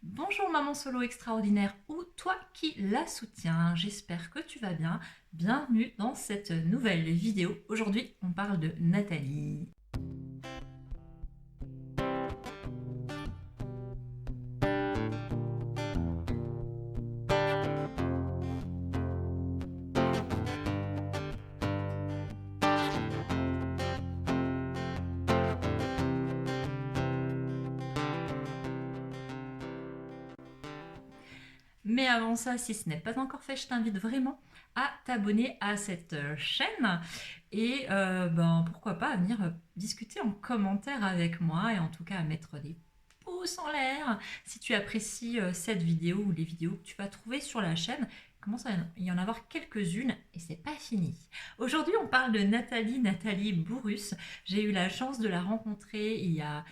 Bonjour maman solo extraordinaire ou toi qui la soutiens, j'espère que tu vas bien. Bienvenue dans cette nouvelle vidéo. Aujourd'hui, on parle de Nathalie. Mais avant ça, si ce n'est pas encore fait, je t'invite vraiment à t'abonner à cette chaîne et pourquoi pas à venir discuter en commentaire avec moi et en tout cas à mettre des pouces en l'air si tu apprécies cette vidéo ou les vidéos que tu vas trouver sur la chaîne. Il commence à y en avoir quelques-unes et c'est pas fini. Aujourd'hui, on parle de Nathalie Bourrus. J'ai eu la chance de la rencontrer il y a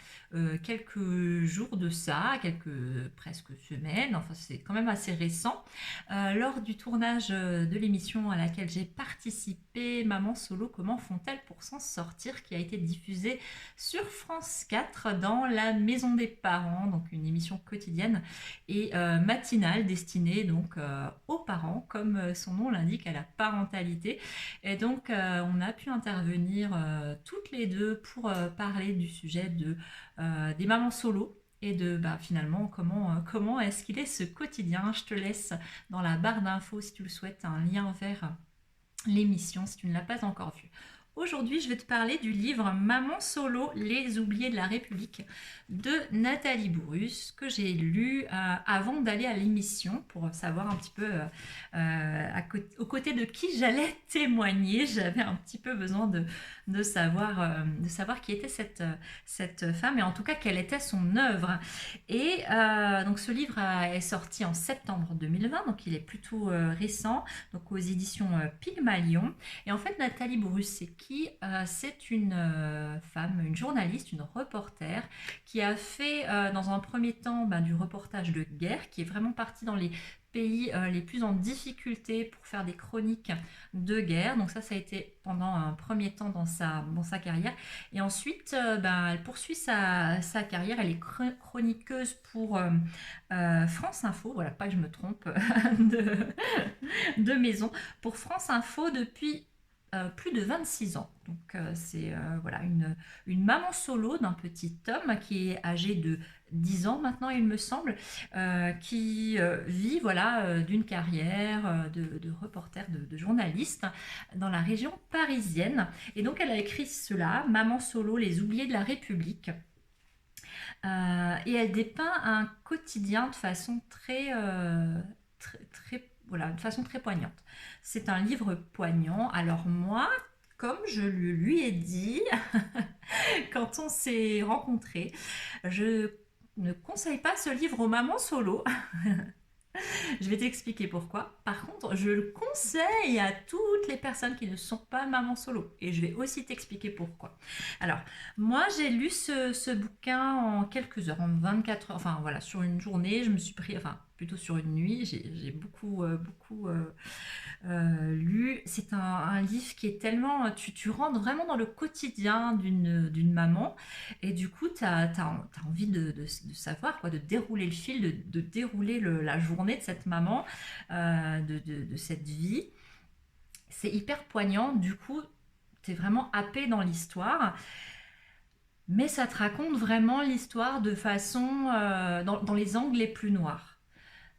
quelques jours de ça, quelques presque semaines, enfin c'est quand même assez récent, lors du tournage de l'émission à laquelle j'ai participé, Maman Solo, comment font-elles pour s'en sortir, qui a été diffusée sur France 4 dans la maison des parents, donc une émission quotidienne et matinale destinée donc aux parents, comme son nom l'indique, à la parentalité. Et donc on a pu intervenir toutes les deux pour parler du sujet des mamans solo et de finalement comment est-ce qu'il est ce quotidien. Je te laisse dans la barre d'infos si tu le souhaites un lien vers l'émission si tu ne l'as pas encore vue. Aujourd'hui, je vais te parler du livre Maman solo, les oubliés de la République de Nathalie Bourrus, que j'ai lu avant d'aller à l'émission pour savoir un petit peu aux côtés de qui j'allais témoigner. J'avais un petit peu besoin de savoir qui était cette femme et en tout cas quelle était son œuvre. Et donc ce livre est sorti en septembre 2020, donc il est plutôt récent, donc aux éditions Pygmalion. Et en fait, Nathalie Bourrus, c'est qui? C'est une femme, une journaliste, une reporter qui a fait dans un premier temps du reportage de guerre, qui est vraiment partie dans les pays les plus en difficulté pour faire des chroniques de guerre. Donc ça a été pendant un premier temps dans sa carrière. Et ensuite, elle poursuit sa carrière. Elle est chroniqueuse pour France Info. Voilà, pas que je me trompe de maison. Pour France Info depuis plus de 26 ans. Donc c'est voilà une maman solo d'un petit homme qui est âgé de 10 ans maintenant, il me semble, qui vit d'une carrière de reporter, de journaliste dans la région parisienne. Et donc elle a écrit cela, Maman solo, les oubliés de la République. Et elle dépeint un quotidien de façon voilà, de façon très poignante. C'est un livre poignant. Alors moi, comme je lui ai dit quand on s'est rencontrés, je ne conseille pas ce livre aux mamans solo. Je vais t'expliquer pourquoi. Par contre, je le conseille à toutes les personnes qui ne sont pas maman solo. Et je vais aussi t'expliquer pourquoi. Alors, moi, j'ai lu ce bouquin en quelques heures, en 24 heures. Enfin, voilà, sur une journée, je me suis pris, enfin, plutôt sur une nuit, j'ai beaucoup lu. C'est un livre qui est tellement... Tu rentres vraiment dans le quotidien d'une maman. Et du coup, tu as envie de savoir, quoi, de dérouler le fil, de dérouler la journée de cette maman, de cette vie. C'est hyper poignant. Du coup, tu es vraiment happé dans l'histoire. Mais ça te raconte vraiment l'histoire de façon... dans les angles les plus noirs.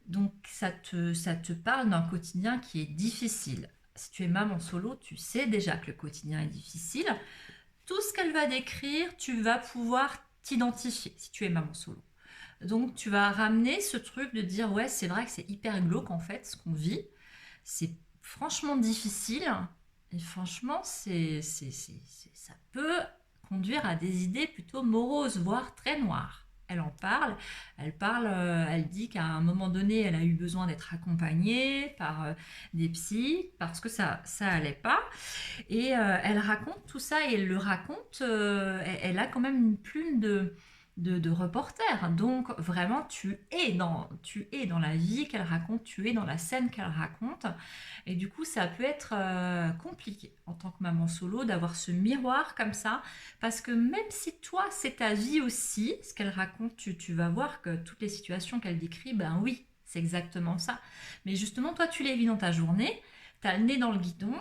Donc ça te parle d'un quotidien qui est difficile. Si tu es maman solo, tu sais déjà que le quotidien est difficile. Tout ce qu'elle va décrire, tu vas pouvoir t'identifier si tu es maman solo. Donc tu vas ramener ce truc de dire ouais, c'est vrai que c'est hyper glauque en fait ce qu'on vit. C'est franchement difficile et franchement ça peut conduire à des idées plutôt moroses, voire très noires. Elle en parle, elle dit qu'à un moment donné, elle a eu besoin d'être accompagnée par des psys parce que ça allait pas. Et elle raconte tout ça et elle le raconte, elle a quand même une plume de reporter. Donc vraiment, tu es dans la vie qu'elle raconte, tu es dans la scène qu'elle raconte. Et du coup, ça peut être compliqué en tant que maman solo d'avoir ce miroir comme ça. Parce que même si toi, c'est ta vie aussi, ce qu'elle raconte, tu vas voir que toutes les situations qu'elle décrit, ben oui, c'est exactement ça. Mais justement, toi, tu les vis dans ta journée, tu as le nez dans le guidon,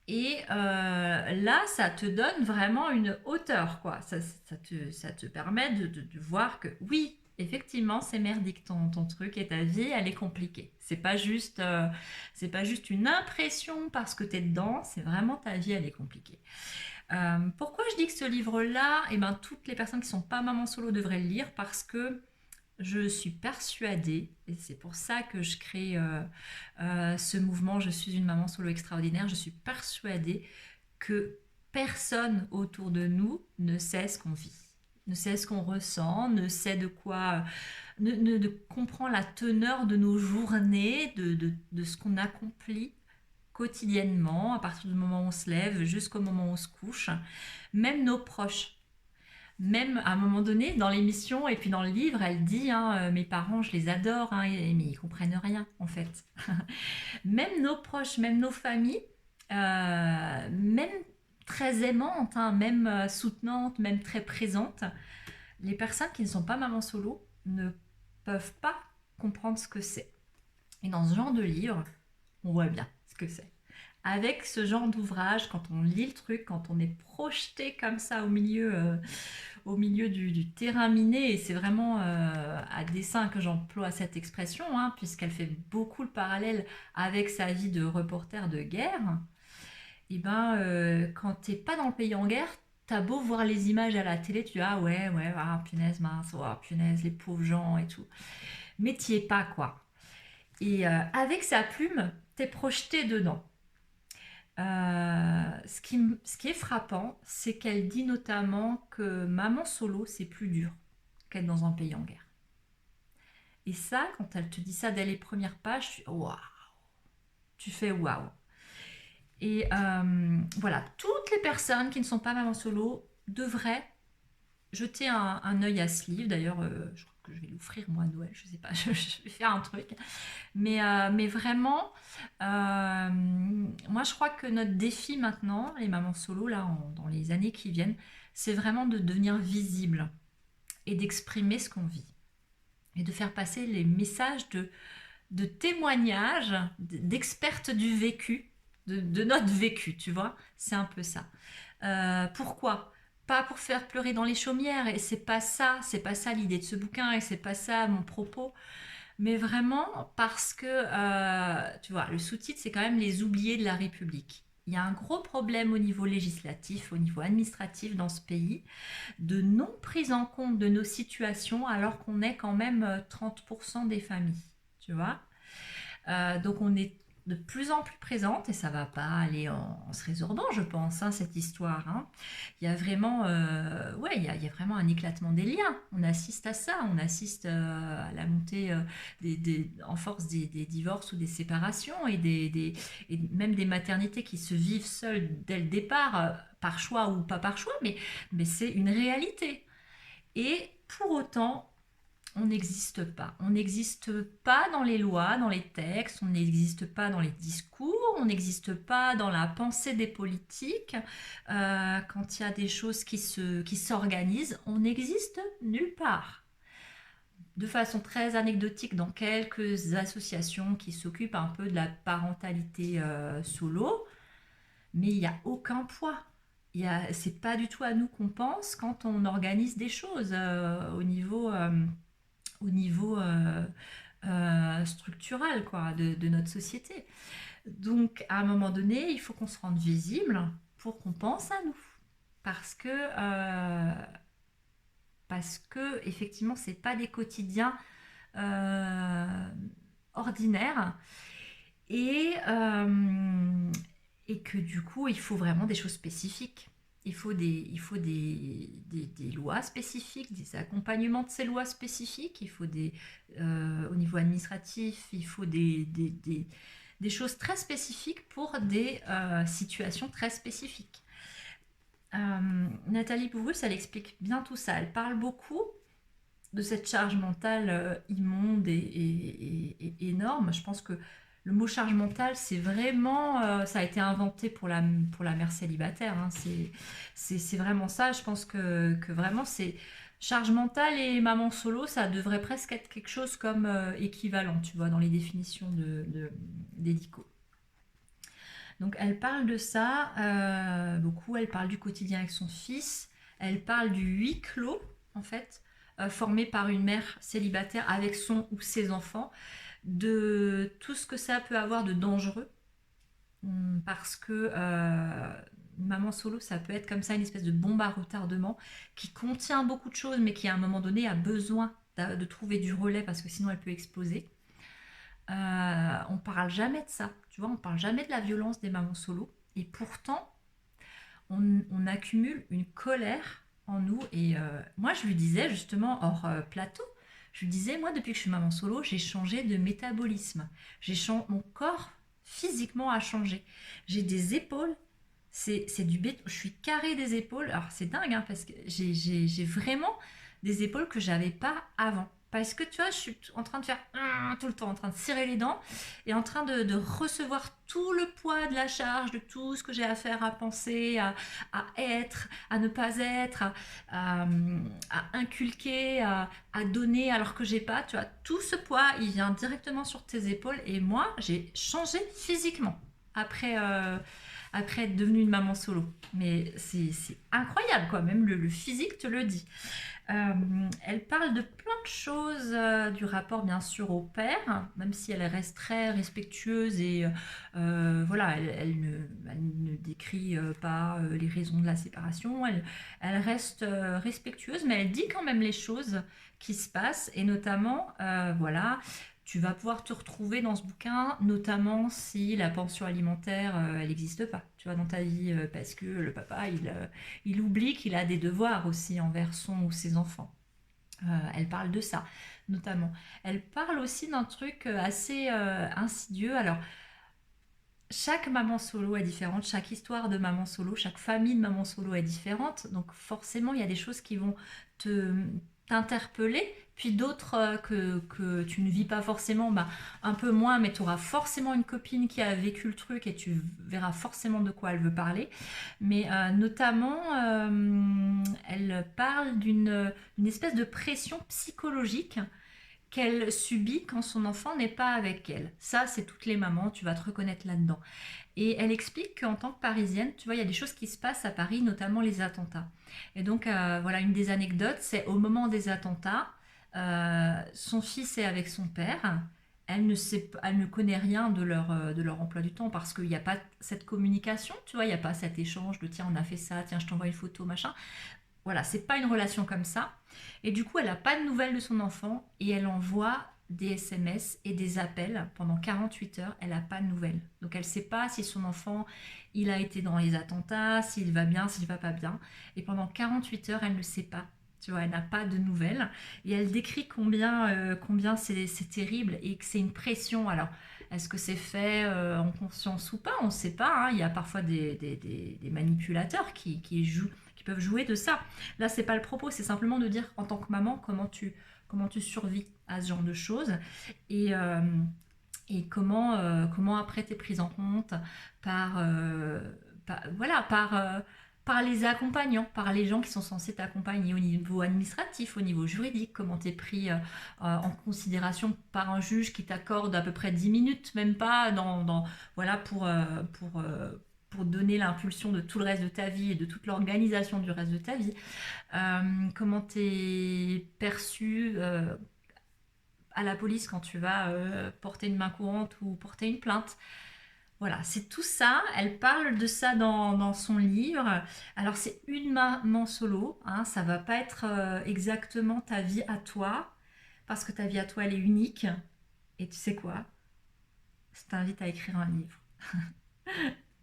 et là, ça te donne vraiment une hauteur, quoi. Ça te permet de voir que oui, effectivement, c'est merdique ton truc et ta vie, elle est compliquée. C'est pas juste une impression parce que tu es dedans, c'est vraiment ta vie, elle est compliquée. Pourquoi je dis que ce livre-là, eh ben, toutes les personnes qui sont pas maman solo devraient le lire parce que je suis persuadée, et c'est pour ça que je crée ce mouvement, je suis une maman solo extraordinaire, je suis persuadée que personne autour de nous ne sait ce qu'on vit, ne sait ce qu'on ressent, ne sait de quoi, ne comprend la teneur de nos journées, de ce qu'on accomplit quotidiennement, à partir du moment où on se lève jusqu'au moment où on se couche, même nos proches. Même à un moment donné, dans l'émission et puis dans le livre, elle dit hein, mes parents, je les adore, hein, mais ils comprennent rien en fait. Même nos proches, même nos familles, même très aimantes, hein, même soutenantes, même très présentes, les personnes qui ne sont pas maman solo ne peuvent pas comprendre ce que c'est. Et dans ce genre de livre, on voit bien ce que c'est. Avec ce genre d'ouvrage, quand on lit le truc, quand on est projeté comme ça au milieu du terrain miné, et c'est vraiment à dessein que j'emploie cette expression, hein, puisqu'elle fait beaucoup le parallèle avec sa vie de reporter de guerre, et ben quand t'es pas dans le pays en guerre, t'as beau voir les images à la télé, tu dis ah ouais, ah, punaise, mince, oh, punaise, les pauvres gens et tout. Mais t'y es pas, quoi. Et avec sa plume, t'es projeté dedans. Ce qui est frappant, c'est qu'elle dit notamment que maman solo, c'est plus dur qu'être dans un pays en guerre. Et ça, quand elle te dit ça dès les premières pages, waouh, tu fais waouh. Et voilà, toutes les personnes qui ne sont pas maman solo devraient jeter un œil à ce livre. D'ailleurs, je crois que je vais l'offrir moi à Noël, je sais pas, je vais faire un truc. Mais vraiment, moi je crois que notre défi maintenant, les mamans solo, là, dans les années qui viennent, c'est vraiment de devenir visible et d'exprimer ce qu'on vit. Et de faire passer les messages de témoignages, d'expertes du vécu, de notre vécu, tu vois. C'est un peu ça. Pourquoi? Pas pour faire pleurer dans les chaumières, et c'est pas ça l'idée de ce bouquin, et c'est pas ça mon propos, mais vraiment parce que, tu vois, le sous-titre, c'est quand même les oubliés de la République. Il y a un gros problème au niveau législatif, au niveau administratif dans ce pays, de non prise en compte de nos situations alors qu'on est quand même 30% des familles, tu vois. Donc on est de plus en plus présente et ça va pas aller en se résorbant, je pense, hein, cette histoire, hein. Il y a vraiment, ouais, il y a vraiment un éclatement des liens. On assiste à ça, on assiste à la montée en force des divorces ou des séparations et même des maternités qui se vivent seules dès le départ, par choix ou pas par choix, mais c'est une réalité. Et pour autant, on n'existe pas. On n'existe pas dans les lois, dans les textes, on n'existe pas dans les discours, on n'existe pas dans la pensée des politiques. Quand il y a des choses qui s'organisent, on n'existe nulle part. De façon très anecdotique, dans quelques associations qui s'occupent un peu de la parentalité solo, mais il n'y a aucun poids. C'est pas du tout à nous qu'on pense quand on organise des choses au niveau structural, quoi, de notre société. Donc, à un moment donné, il faut qu'on se rende visible pour qu'on pense à nous. Parce que, effectivement, c'est pas des quotidiens euh, ordinaires. Et, et que du coup, il faut vraiment des choses spécifiques. Il faut des lois spécifiques, des accompagnements de ces lois spécifiques. Au niveau administratif, il faut des choses très spécifiques pour des situations très spécifiques. Nathalie Bouvrous, elle explique bien tout ça. Elle parle beaucoup de cette charge mentale immonde et énorme. Je pense que le mot charge mentale, c'est vraiment, ça a été inventé pour la mère célibataire, hein. C'est vraiment ça. Je pense que vraiment, c'est charge mentale et maman solo, ça devrait presque être quelque chose comme équivalent, tu vois, dans les définitions d'Edico. Donc elle parle de ça beaucoup, elle parle du quotidien avec son fils, elle parle du huis clos, en fait, formé par une mère célibataire avec son ou ses enfants, de tout ce que ça peut avoir de dangereux, parce que une maman solo, ça peut être comme ça, une espèce de bombe à retardement qui contient beaucoup de choses, mais qui à un moment donné a besoin de trouver du relais parce que sinon elle peut exploser. On parle jamais de ça, tu vois, on parle jamais de la violence des mamans solo, et pourtant on accumule une colère en nous. Et moi, je lui disais justement hors plateau, je lui disais, moi, depuis que je suis maman solo, j'ai changé de métabolisme. Mon corps physiquement a changé. J'ai des épaules, c'est du béton. Je suis carrée des épaules. Alors, c'est dingue, hein, parce que j'ai vraiment des épaules que j'avais pas avant. Parce que tu vois, je suis en train de faire tout le temps, en train de serrer les dents et en train de recevoir tout le poids de la charge, de tout ce que j'ai à faire, à penser, à être, à ne pas être, à inculquer, à donner alors que j'ai pas. Tu vois, tout ce poids, il vient directement sur tes épaules. Et moi, j'ai changé physiquement après être devenue une maman solo. Mais c'est incroyable, quoi. Même le physique te le dit. Elle parle de plein de choses, du rapport bien sûr au père, même si elle reste très respectueuse et voilà, elle ne décrit pas les raisons de la séparation, elle reste respectueuse, mais elle dit quand même les choses qui se passent, et notamment, voilà, tu vas pouvoir te retrouver dans ce bouquin, notamment si la pension alimentaire, elle n'existe pas, tu vois, dans ta vie, parce que le papa, il oublie qu'il a des devoirs aussi envers son ou ses enfants. Elle parle de ça, notamment. Elle parle aussi d'un truc assez insidieux. Alors, chaque maman solo est différente, chaque histoire de maman solo, chaque famille de maman solo est différente. Donc, forcément, il y a des choses qui vont te t'interpeller, puis d'autres que tu ne vis pas forcément, bah, un peu moins, mais tu auras forcément une copine qui a vécu le truc et tu verras forcément de quoi elle veut parler. Mais notamment, elle parle d'une espèce de pression psychologique qu'elle subit quand son enfant n'est pas avec elle. Ça, c'est toutes les mamans, tu vas te reconnaître là-dedans. Et elle explique qu'en tant que Parisienne, tu vois, il y a des choses qui se passent à Paris, notamment les attentats. Et donc, voilà, une des anecdotes, c'est au moment des attentats, son fils est avec son père. Elle ne connaît rien de leur emploi du temps parce qu'il n'y a pas cette communication, tu vois, il n'y a pas cet échange de tiens, on a fait ça, tiens, je t'envoie une photo, machin. Voilà, c'est pas une relation comme ça. Et du coup, elle n'a pas de nouvelles de son enfant et elle envoie des SMS et des appels pendant 48 heures. Elle n'a pas de nouvelles. Donc elle ne sait pas si son enfant, il a été dans les attentats, s'il va bien, s'il va pas bien. Et pendant 48 heures, elle ne sait pas. Tu vois, elle n'a pas de nouvelles. Et elle décrit combien c'est terrible et que c'est une pression. Alors, est-ce que c'est fait en conscience ou pas? On ne sait pas, hein. Il y a parfois des manipulateurs qui peuvent jouer de ça. Là, c'est pas le propos, c'est simplement de dire en tant que maman comment tu survis à ce genre de choses et, euh, et comment après t'es prise en compte par, voilà, par les accompagnants, par les gens qui sont censés t'accompagner au niveau administratif, au niveau juridique, comment t'es pris en considération par un juge qui t'accorde à peu près 10 minutes, même pas, voilà, pour donner l'impulsion de tout le reste de ta vie et de toute l'organisation du reste de ta vie. Comment t'es perçu à la police quand tu vas porter une main courante ou porter une plainte. Voilà, c'est tout ça. Elle parle de ça dans son livre. Alors, c'est une maman solo, hein, ça va pas être exactement ta vie à toi, parce que ta vie à toi, elle est unique. Et tu sais quoi? Je t'invite à écrire un livre.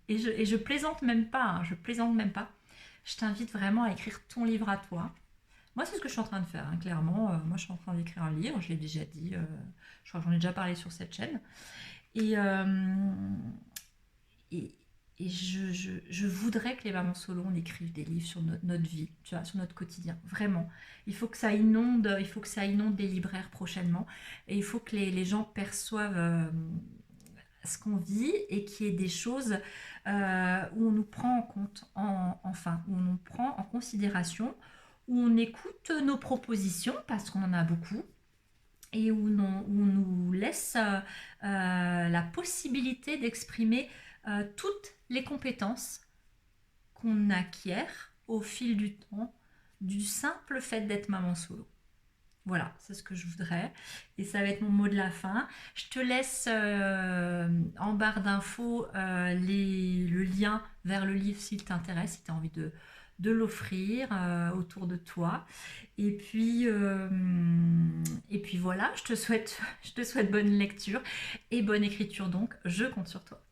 Et je plaisante même pas, hein, je plaisante même pas. Je t'invite vraiment à écrire ton livre à toi. Moi, c'est ce que je suis en train de faire, hein, clairement. Moi, je suis en train d'écrire un livre, je l'ai déjà dit, je crois que j'en ai déjà parlé sur cette chaîne. Et, euh, et, et je voudrais que les mamans solo, on écrive des livres sur notre vie, tu vois, sur notre quotidien. Vraiment. Il faut que ça inonde les libraires prochainement. Et il faut que les gens perçoivent ce qu'on vit et qu'il y ait des choses où on nous prend en compte, enfin, où on nous prend en considération, où on écoute nos propositions, parce qu'on en a beaucoup, et où on nous laisse la possibilité d'exprimer toutes les compétences qu'on acquiert au fil du temps, du simple fait d'être maman solo. Voilà, c'est ce que je voudrais. Et ça va être mon mot de la fin. Je te laisse en barre d'infos le lien vers le livre s'il t'intéresse, si tu as envie de l'offrir autour de toi. Et puis voilà, je te souhaite bonne lecture et bonne écriture donc. Je compte sur toi.